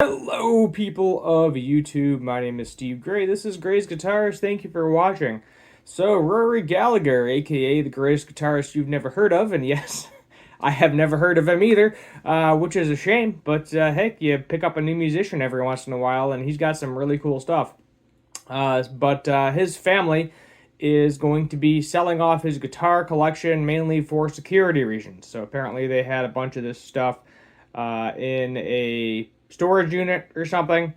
Hello, people of YouTube. My name is Steve Gray. This is Gray's Guitars. Thank you for watching. So, Rory Gallagher, aka the greatest guitarist you've never heard of, and yes, I have never heard of him either, which is a shame, but heck, you pick up a new musician every once in a while, and he's got some really cool stuff. But his family is going to be selling off his guitar collection mainly for security reasons. So apparently they had a bunch of this stuff in a storage unit or something.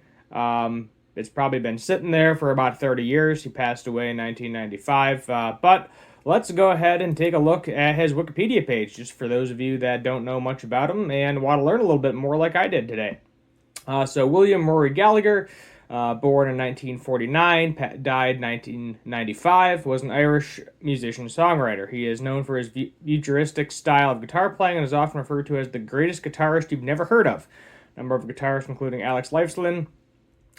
It's probably been sitting there for about 30 years. He passed away in 1995. But let's go ahead and take a look at his Wikipedia page, just for those of you that don't know much about him and want to learn a little bit more like I did today. So William Rory Gallagher, born in 1949, died 1995, was an Irish musician-songwriter. He is known for his futuristic style of guitar playing and is often referred to as the greatest guitarist you've never heard of. A number of guitarists, including Alex Lifeson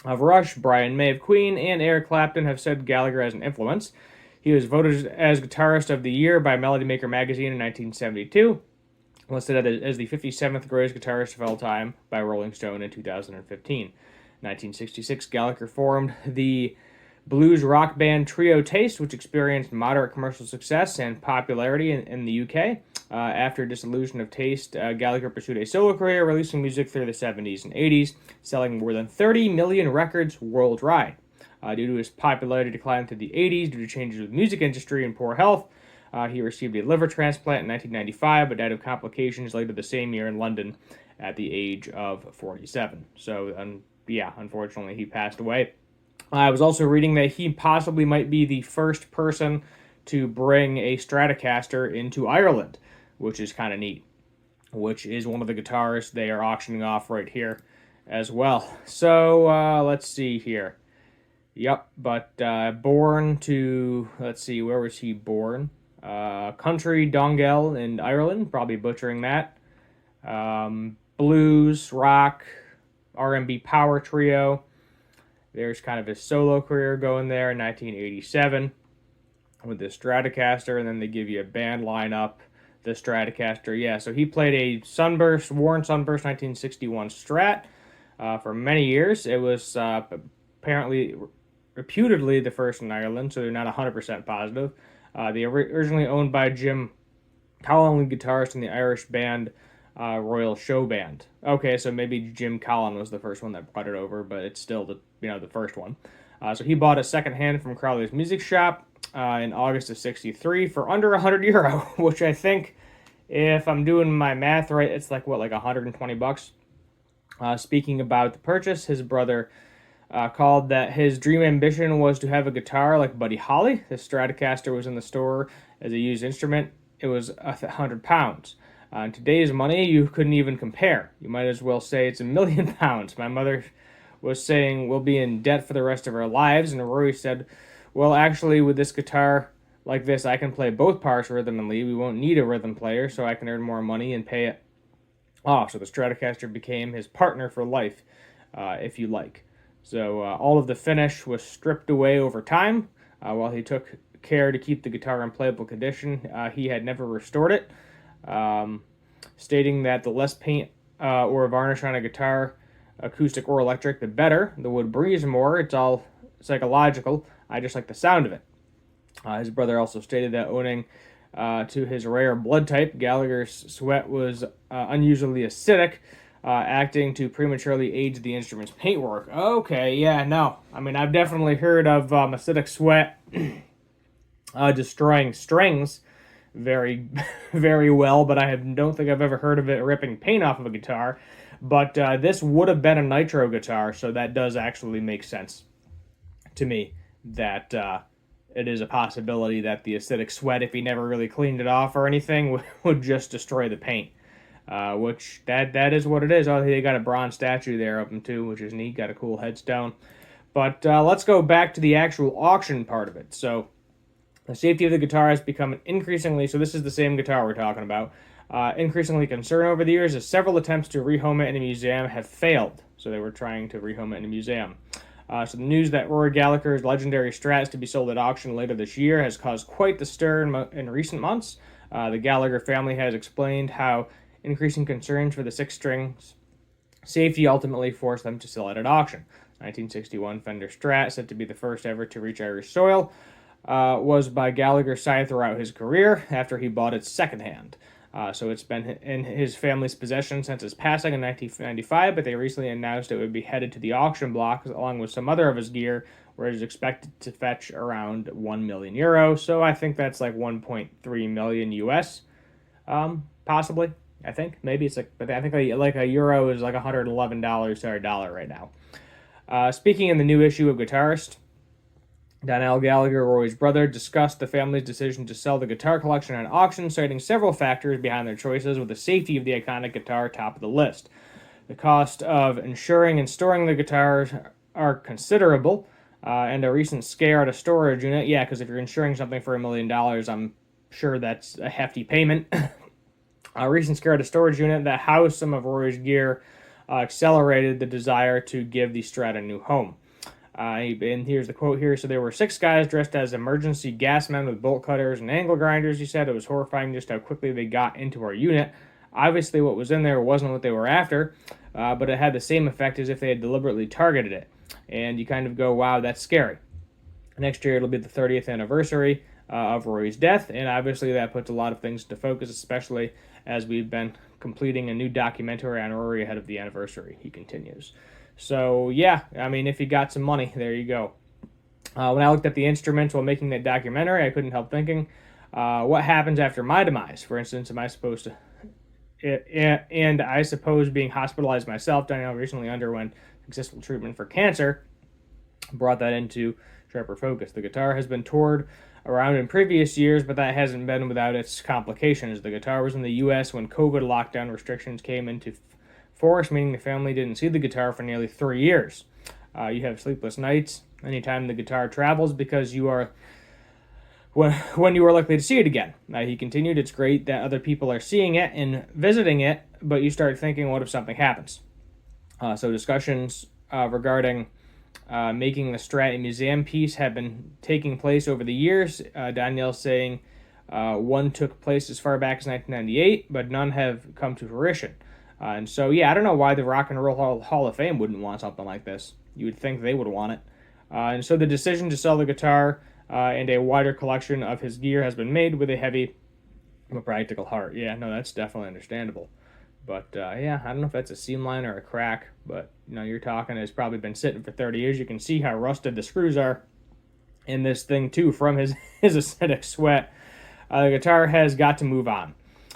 of Rush, Brian May of Queen, and Eric Clapton, have said Gallagher as an influence. He was voted as Guitarist of the Year by Melody Maker magazine in 1972. Listed as the 57th greatest guitarist of all time by Rolling Stone in 2015. 1966, Gallagher formed the blues rock band Trio Taste, which experienced moderate commercial success and popularity in the UK. After dissolution of Taste, Gallagher pursued a solo career, releasing music through the 70s and 80s, selling more than 30 million records worldwide. Due to his popularity decline through the 80s due to changes with the music industry and poor health, he received a liver transplant in 1995, but died of complications later the same year in London at the age of 47. So, unfortunately, he passed away. I was also reading that he possibly might be the first person to bring a Stratocaster into Ireland, which is kind of neat, which is one of the guitars they are auctioning off right here as well. So, let's see here. Yep, but born to, let's see, where was he born? Country Dongell in Ireland, probably butchering that. Blues, rock, R&B power trio. There's kind of his solo career going there in 1987 with the Stratocaster, and then they give you a band lineup, the Stratocaster. Yeah, so he played a Warren Sunburst 1961 Strat for many years. It was reputedly the first in Ireland, so they're not 100% positive. They were originally owned by Jim Collin, guitarist in the Irish band Royal Show Band. Okay, so maybe Jim Collin was the first one that brought it over, but it's still the first one. So he bought a second hand from Crowley's Music Shop in August of '63 for under €100, which I think, if I'm doing my math right, it's like $120. Speaking about the purchase, his brother called that his dream ambition was to have a guitar like Buddy Holly. The Stratocaster was in the store as a used instrument. It was £100. In today's money, you couldn't even compare. You might as well say it's £1,000,000. My mother was saying we'll be in debt for the rest of our lives, and Rory said, well, actually, with this guitar like this, I can play both parts rhythm and lead. We won't need a rhythm player, so I can earn more money and pay it off. So the Stratocaster became his partner for life, if you like. So all of the finish was stripped away over time. While he took care to keep the guitar in playable condition, he had never restored it, stating that the less paint or varnish on a guitar, acoustic or electric, the better. The wood breathes more. It's all psychological. I just like the sound of it. His brother also stated that owing to his rare blood type, Gallagher's sweat was unusually acidic, acting to prematurely age the instrument's paintwork. Okay, yeah, no. I mean, I've definitely heard of acidic sweat destroying strings very, very well, but don't think I've ever heard of it ripping paint off of a guitar. But this would have been a nitro guitar, so that does actually make sense to me that it is a possibility that the acidic sweat, if he never really cleaned it off or anything, would just destroy the paint. Which that is what it is. Oh, they got a bronze statue there of him too, which is neat. Got a cool headstone. But let's go back to the actual auction part of it. So the safety of the guitar has become increasingly, so this is the same guitar we're talking about, increasingly concerned over the years as several attempts to rehome it in a museum have failed. So they were trying to rehome it in a museum. So the news that Rory Gallagher's legendary Strat is to be sold at auction later this year has caused quite the stir in recent months. The Gallagher family has explained how increasing concerns for the six strings Safety ultimately forced them to sell it at auction. 1961 Fender Strat, said to be the first ever to reach Irish soil, was by Gallagher's side throughout his career after he bought it secondhand. So it's been in his family's possession since his passing in 1995, but they recently announced it would be headed to the auction block along with some other of his gear, where it is expected to fetch around 1 million euro. So I think that's like 1.3 million US, possibly. I think maybe it's like, but I think like a euro is like $111 to our dollar right now. Speaking in the new issue of Guitarist, Donnell Gallagher, Rory's brother, discussed the family's decision to sell the guitar collection at auction, citing several factors behind their choices, with the safety of the iconic guitar top of the list. The cost of insuring and storing the guitars are considerable, and a recent scare at a storage unit. Yeah, because if you're insuring something for $1 million, I'm sure that's a hefty payment. A recent scare at a storage unit that housed some of Rory's gear accelerated the desire to give the Strat a new home. And here's the quote here. So there were 6 guys dressed as emergency gas men with bolt cutters and angle grinders. He said it was horrifying just how quickly they got into our unit. Obviously, what was in there wasn't what they were after, but it had the same effect as if they had deliberately targeted it. And you kind of go, wow, that's scary. Next year, it'll be the 30th anniversary of Rory's death, and obviously that puts a lot of things into focus, especially as we've been completing a new documentary on Rory ahead of the anniversary, he continues. So, yeah, I mean, if you got some money, there you go. When I looked at the instruments while making that documentary, I couldn't help thinking, what happens after my demise? For instance, am I supposed to... And I suppose being hospitalized myself, Danielle recently underwent successful treatment for cancer, brought that into sharper focus. The guitar has been toured around in previous years, but that hasn't been without its complications. The guitar was in the U.S. when COVID lockdown restrictions came into force, meaning the family didn't see the guitar for nearly 3 years. You have sleepless nights anytime the guitar travels because you are when you are likely to see it again. He continued, it's great that other people are seeing it and visiting it, but you start thinking, what if something happens? So discussions regarding making the Strat a museum piece have been taking place over the years. Danielle saying one took place as far back as 1998, but none have come to fruition. And so, yeah, I don't know why the Rock and Roll Hall of Fame wouldn't want something like this. You would think they would want it. And so the decision to sell the guitar and a wider collection of his gear has been made with a heavy but practical heart. Yeah, no, that's definitely understandable. But, yeah, I don't know if that's a seam line or a crack, but, you know, you're talking, it's probably been sitting for 30 years. You can see how rusted the screws are in this thing, too, from his acidic sweat. The guitar has got to move on.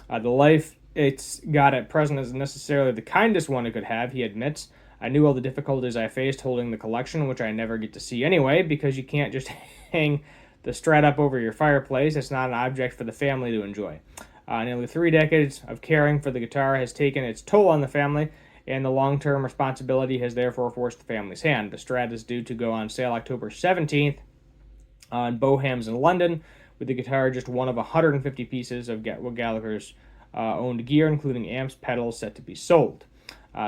The life it's got at present isn't necessarily the kindest one it could have, he admits. I knew all the difficulties I faced holding the collection, which I never get to see anyway, because you can't just hang the Strat up over your fireplace. It's not an object for the family to enjoy. Nearly 3 decades of caring for the guitar has taken its toll on the family, and the long-term responsibility has therefore forced the family's hand. The Strat is due to go on sale October 17th on Bohams in London, with the guitar just one of 150 pieces of Gallagher's owned gear, including amps, pedals, set to be sold.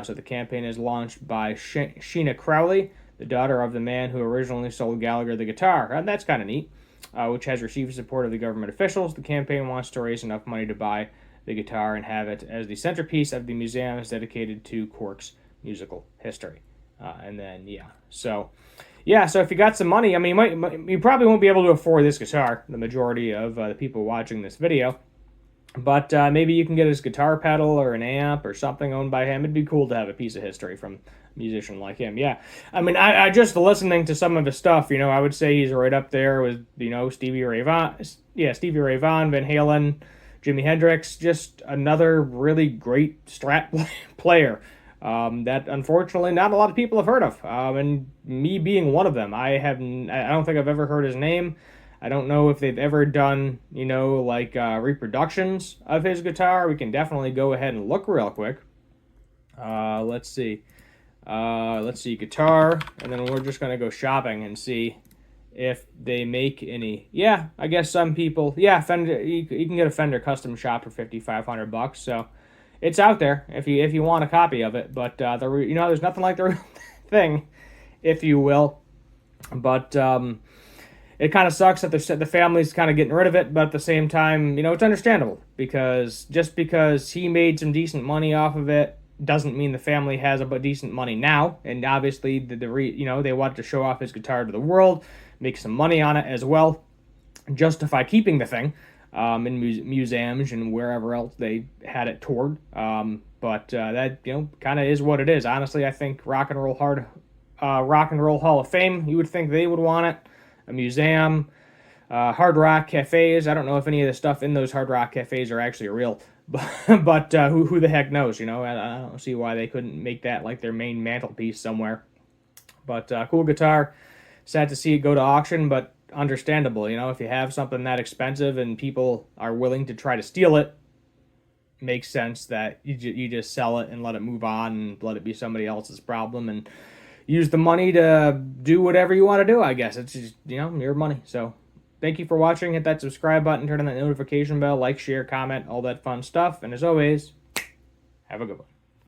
So the campaign is launched by Sheena Crowley, the daughter of the man who originally sold Gallagher the guitar. And that's kind of neat, which has received support of the government officials. The campaign wants to raise enough money to buy the guitar and have it as the centerpiece of the museum is dedicated to Cork's musical history. So if you got some money, I mean, you probably won't be able to afford this guitar, the majority of the people watching this video. But maybe you can get his guitar pedal or an amp or something owned by him. It'd be cool to have a piece of history from a musician like him. Yeah, I mean, I just listening to some of his stuff, I would say he's right up there with, Stevie Ray Vaughan, Van Halen, Jimi Hendrix, just another really great Strat player that unfortunately not a lot of people have heard of. And me being one of them, I don't think I've ever heard his name. I don't know if they've ever done, reproductions of his guitar. We can definitely go ahead and look real quick. Let's see, guitar, and then we're just going to go shopping and see if they make any. Yeah, I guess some people, Fender, you can get a Fender custom shop for $5,500, so it's out there if you want a copy of it, but there's nothing like the real thing, if you will, but it kind of sucks that the family's kind of getting rid of it, but at the same time, it's understandable, because just because he made some decent money off of it, doesn't mean the family has a decent money now. And obviously, they wanted to show off his guitar to the world, make some money on it as well, justify keeping the thing in museums and wherever else they had it toured. But that kind of is what it is. Honestly, I think Rock and Roll Hall of Fame. You would think they would want it. A museum, Hard Rock cafes. I don't know if any of the stuff in those Hard Rock cafes are actually real, but who the heck knows? I don't see why they couldn't make that like their main mantelpiece somewhere. But cool guitar. Sad to see it go to auction, but understandable. If you have something that expensive and people are willing to try to steal it, makes sense that you just sell it and let it move on and let it be somebody else's problem and use the money to do whatever you want to do. I guess it's just your money. So thank you for watching. Hit that subscribe button, turn on that notification bell, like, share, comment, all that fun stuff. And as always, have a good one.